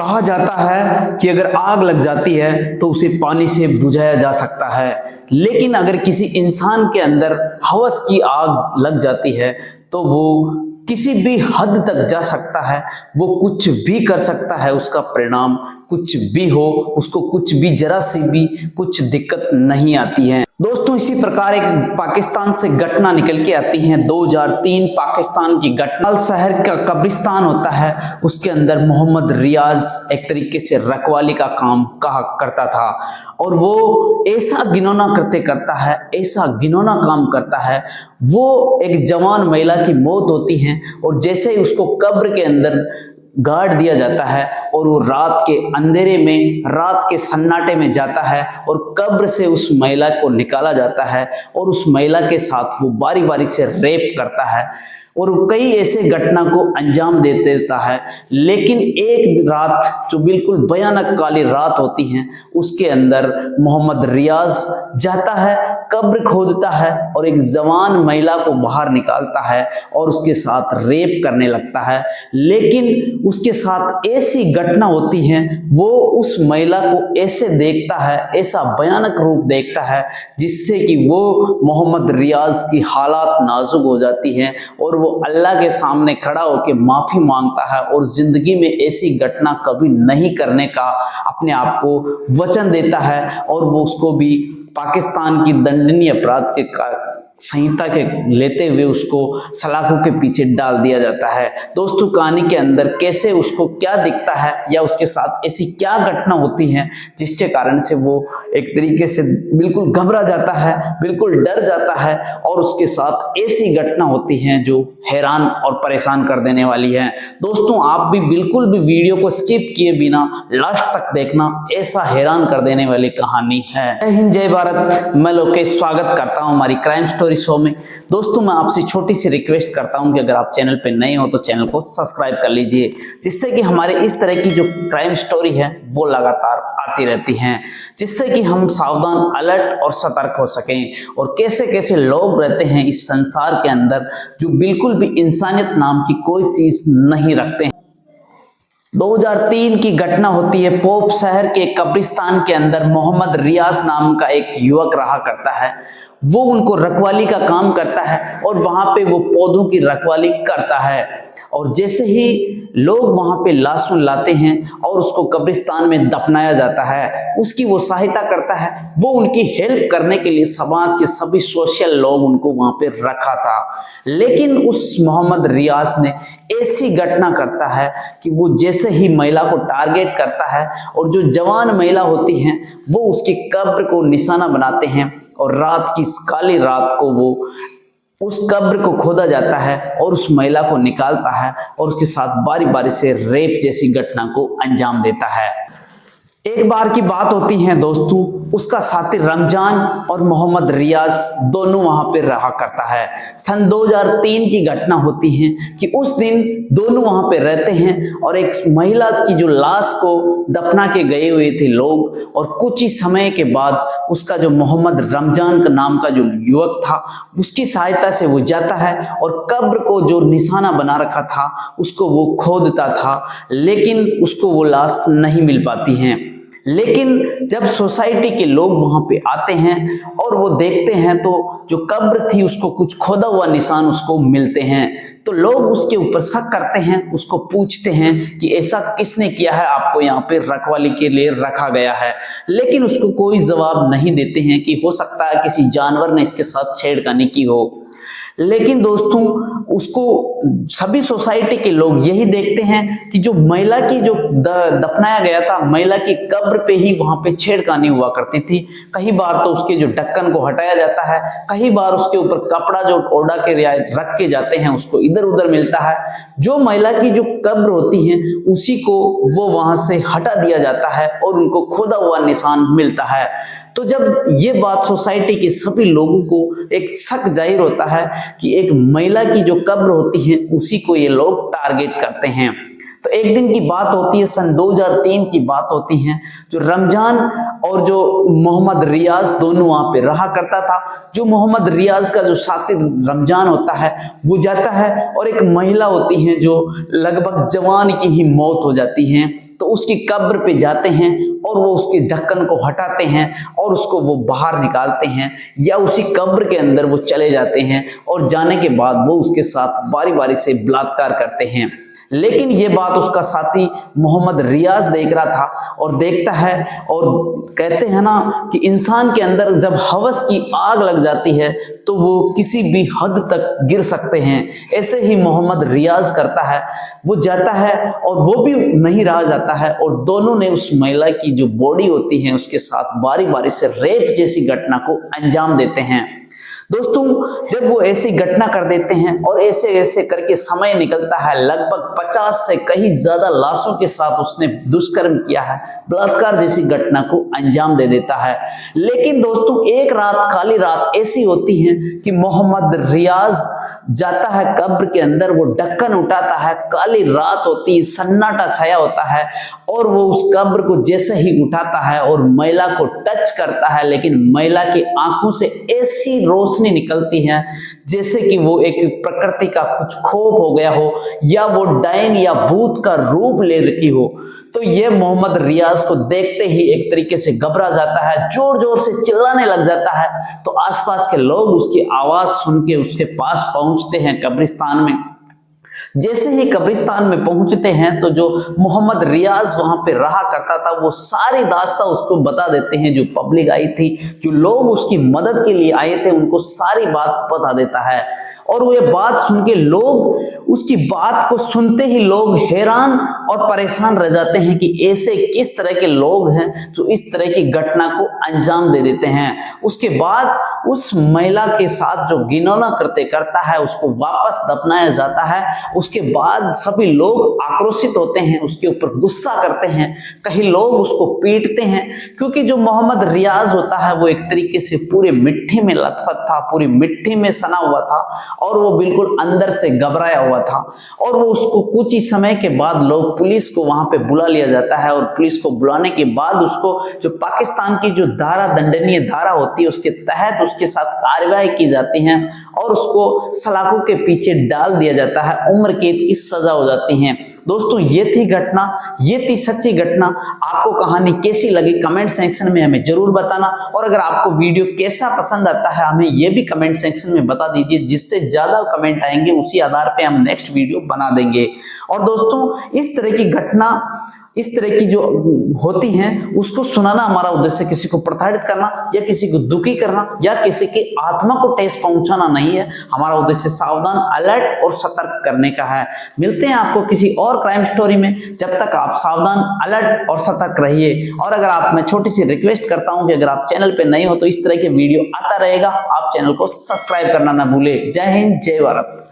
कहा जाता है कि अगर आग लग जाती है तो उसे पानी से बुझाया जा सकता है, लेकिन अगर किसी इंसान के अंदर हवस की आग लग जाती है तो वो किसी भी हद तक जा सकता है, वो कुछ भी कर सकता है। उसका परिणाम कुछ भी हो, उसको कुछ भी जरा सी भी कुछ दिक्कत नहीं आती है। दोस्तों, इसी प्रकार एक पाकिस्तान से घटना निकल के आती है। 2003 पाकिस्तान की घटना, शहर का कब्रिस्तान होता है, उसके अंदर मोहम्मद रियाज एक तरीके से रखवाली का काम कहा करता था और वो ऐसा घिनौना करते करता है, ऐसा घिनौना काम करता है। वो एक जवान महिला की मौत होती है और जैसे ही उसको कब्र के अंदर गाड़ दिया जाता है और वो रात के अंधेरे में, रात के सन्नाटे में जाता है और कब्र से उस महिला को निकाला जाता है और उस महिला के साथ वो बारी बारी से रेप करता है और कई ऐसे घटना को अंजाम दे देता है। लेकिन एक रात जो बिल्कुल भयानक काली रात होती है, उसके अंदर मोहम्मद रियाज जाता है, कब्र खोदता है और एक जवान महिला को बाहर निकालता है और उसके साथ रेप करने लगता है। लेकिन उसके साथ ऐसी घटना होती है, वो उस महिला को ऐसे देखता है, ऐसा भयानक रूप देखता है जिससे कि वो मोहम्मद रियाज की हालात नाजुक हो जाती है और वो अल्लाह के सामने खड़ा होकर माफी मांगता है और जिंदगी में ऐसी घटना कभी नहीं करने का अपने आप को वचन देता है और वो उसको भी पाकिस्तान की दंडनीय अपराध के संहिता के लेते हुए उसको सलाखों के पीछे डाल दिया जाता है। दोस्तों, कहानी के अंदर कैसे उसको क्या दिखता है या उसके साथ ऐसी क्या घटना होती है जिसके कारण से वो एक तरीके से बिल्कुल घबरा जाता है, बिल्कुल डर जाता है और उसके साथ ऐसी घटना होती है जो हैरान और परेशान कर देने वाली है। दोस्तों, आप भी बिल्कुल भी वीडियो को स्किप किए बिना लास्ट तक देखना, ऐसा हैरान कर देने वाली कहानी है। जय हिंद, जय भारत। मैं लोकेश स्वागत करता हूं हमारी क्राइम स्टोरी शो में। दोस्तों, मैं आपसे छोटी सी रिक्वेस्ट करता हूं कि अगर आप चैनल पे नए हो तो चैनल को सब्सक्राइब कर लीजिए, जिससे कि हमारे इस तरह की जो क्राइम स्टोरी है वो लगातार आती रहती हैं, जिससे कि हम सावधान, अलर्ट और सतर्क हो सकें और कैसे कैसे लोग रहते हैं इस संसार के अंदर जो बिल्कुल भी इंसानियत नाम की कोई चीज नहीं रखते हैं। 2003 की घटना होती है। पोप शहर के कब्रिस्तान के अंदर मोहम्मद रियाज नाम का एक युवक रहा करता है। वो उनको रखवाली का काम करता है और वहां पे वो पौधों की रखवाली करता है और जैसे ही लोग वहां पे लाशों लाते हैं और उसको कब्रिस्तान में दफनाया जाता है, उसकी वो सहायता करता है। वो उनकी हेल्प करने के लिए समाज के सभी सोशल लोग उनको वहां पे रखा था। लेकिन उस मोहम्मद रियाज ने ऐसी घटना करता है कि वो जैसे ही महिला को टारगेट करता है और जो जवान महिला होती हैं वो उसकी कब्र को निशाना बनाते हैं और रात की काली रात को वो उस कब्र को खोदा जाता है और उस महिला को निकालता है और उसके साथ बारी बारी से रेप जैसी घटना को अंजाम देता है। एक बार की बात होती है दोस्तों, उसका साथी रमजान और मोहम्मद रियाज दोनों वहां पे रहा करता है। सन 2003 की घटना होती है कि उस दिन दोनों वहां पे रहते हैं और एक महिला की जो लाश को दफना के गए हुए थे लोग, और कुछ ही समय के बाद उसका जो मोहम्मद रमजान का नाम का जो युवक था, उसकी सहायता से वो जाता है और कब्र को जो निशाना बना रखा था उसको वो खोदता था, लेकिन उसको वो लाश नहीं मिल पाती है। लेकिन जब सोसाइटी के लोग वहां पे आते हैं और वो देखते हैं तो जो कब्र थी उसको कुछ खोदा हुआ निशान उसको मिलते हैं, तो लोग उसके ऊपर शक करते हैं, उसको पूछते हैं कि ऐसा किसने किया है, आपको यहाँ पे रखवाली के लिए रखा गया है। लेकिन उसको कोई जवाब नहीं देते हैं कि हो सकता है किसी जानवर ने इसके साथ छेड़खानी की हो। लेकिन दोस्तों, उसको सभी सोसाइटी के लोग यही देखते हैं कि जो महिला की जो दफनाया गया था, महिला की कब्र पे ही वहां पे छेड़खानी हुआ करती थी। कई बार तो उसके जो ढक्कन को हटाया जाता है, कई बार उसके ऊपर कपड़ा जो ओढ़ा के रख के जाते हैं उसको इधर उधर मिलता है। जो महिला की जो कब्र होती है उसी को वो वहां से हटा दिया जाता है और उनको खोदा हुआ निशान मिलता है। तो जब ये बात सोसाइटी के सभी लोगों को एक शक जाहिर होता है कि एक महिला की जो कब्र होती है उसी को ये लोग टारगेट करते हैं। तो एक दिन की बात होती है, सन 2003 की बात होती है, जो रमजान और जो मोहम्मद रियाज दोनों वहां पे रहा करता था। जो मोहम्मद रियाज का जो साथी रमजान होता है वो जाता है और एक महिला होती है जो लगभग जवान की ही मौत हो जाती है। तो उसकी कब्र पे जाते हैं और वो उसके ढक्कन को हटाते हैं और उसको वो बाहर निकालते हैं, या उसी कब्र के अंदर वो चले जाते हैं और जाने के बाद वो उसके साथ बारी बारी से बलात्कार करते हैं। लेकिन ये बात उसका साथी मोहम्मद रियाज देख रहा था और देखता है, और कहते हैं ना कि इंसान के अंदर जब हवस की आग लग जाती है तो वो किसी भी हद तक गिर सकते हैं। ऐसे ही मोहम्मद रियाज करता है, वो जाता है और वो भी नहीं रहा जाता है और दोनों ने उस महिला की जो बॉडी होती है उसके साथ बारी बारी से रेप जैसी घटना को अंजाम देते हैं। दोस्तों, जब वो ऐसी घटना कर देते हैं और ऐसे ऐसे करके समय निकलता है, लगभग 50 से कहीं ज्यादा लाशों के साथ उसने दुष्कर्म किया है, बलात्कार जैसी घटना को अंजाम दे देता है। लेकिन दोस्तों, एक रात, काली रात ऐसी होती है कि मोहम्मद रियाज जाता है कब्र के अंदर, वो ढक्कन उठाता है, काली रात होती है, सन्नाटा छाया होता है, और वो उस कब्र को जैसे ही उठाता है और महिला को टच करता है, लेकिन महिला की आंखों से ऐसी रोशनी निकलती है जैसे कि वो एक प्रकृति का कुछ खोफ हो गया हो या वो डायन या भूत का रूप ले रखी हो। तो ये मोहम्मद रियाज को देखते ही एक तरीके से घबरा जाता है, जोर जोर से चिल्लाने लग जाता है। तो आसपास के लोग उसकी आवाज सुन के उसके पास पहुंचते हैं कब्रिस्तान में। जैसे ही कब्रिस्तान में पहुंचते हैं तो जो मोहम्मद रियाज वहां पे रहा करता था वो सारी दास्तां उसको बता देते हैं। जो पब्लिक आई थी, जो लोग उसकी मदद के लिए आए थे, उनको सारी बात बता देता है। और वो ये बात सुन के लोग, उसकी बात को सुनते ही लोग हैरान और परेशान रह जाते हैं कि ऐसे किस तरह के लोग हैं जो इस तरह की घटना को अंजाम दे देते हैं। उसके बाद उस महिला के साथ जो घिनौना करते करता है उसको वापस दफनाया जाता है। उसके बाद सभी लोग आक्रोशित होते हैं, उसके ऊपर गुस्सा करते हैं, कई लोग उसको पीटते हैं, क्योंकि जो मोहम्मद रियाज होता है वो एक तरीके से पूरे मिट्टी में लथपथ था, पूरी मिट्टी में सना हुआ था और वो बिल्कुल अंदर से घबराया हुआ था। और वो उसको कुछ ही समय के बाद लोग, पुलिस को वहां पे बुला लिया जाता है, और पुलिस को बुलाने के बाद उसको जो पाकिस्तान की जो धारा, दंडनीय धारा होती है, उसके तहत उसके साथ कार्रवाई की जाती है और उसको सलाखों के पीछे डाल दिया जाता है, उम्र कैद की सजा हो जाती है। दोस्तों, ये थी घटना, ये थी सच्ची घटना। आपको कहानी कैसी लगी कमेंट सेक्शन में हमें जरूर बताना, और अगर आपको वीडियो कैसा पसंद आता है हमें ये भी कमेंट सेक्शन में बता दीजिए। जिससे ज्यादा कमेंट आएंगे उसी आधार पे हम नेक्स्ट वीडियो बना देंगे। और दोस्तों, इस तरह की घटना, इस तरह की जो होती हैं उसको सुनाना हमारा उद्देश्य किसी को प्रताड़ित करना या किसी को दुखी करना या किसी की आत्मा को ठेस पहुंचाना नहीं है। हमारा उद्देश्य सावधान, अलर्ट और सतर्क करने का है। मिलते हैं आपको किसी और क्राइम स्टोरी में। जब तक आप सावधान, अलर्ट और सतर्क रहिए। और अगर आप, मैं छोटी सी रिक्वेस्ट करता हूं कि अगर आप चैनल पे नए हो तो इस तरह के वीडियो आता रहेगा, आप चैनल को सब्सक्राइब करना ना भूले। जय हिंद, जय भारत।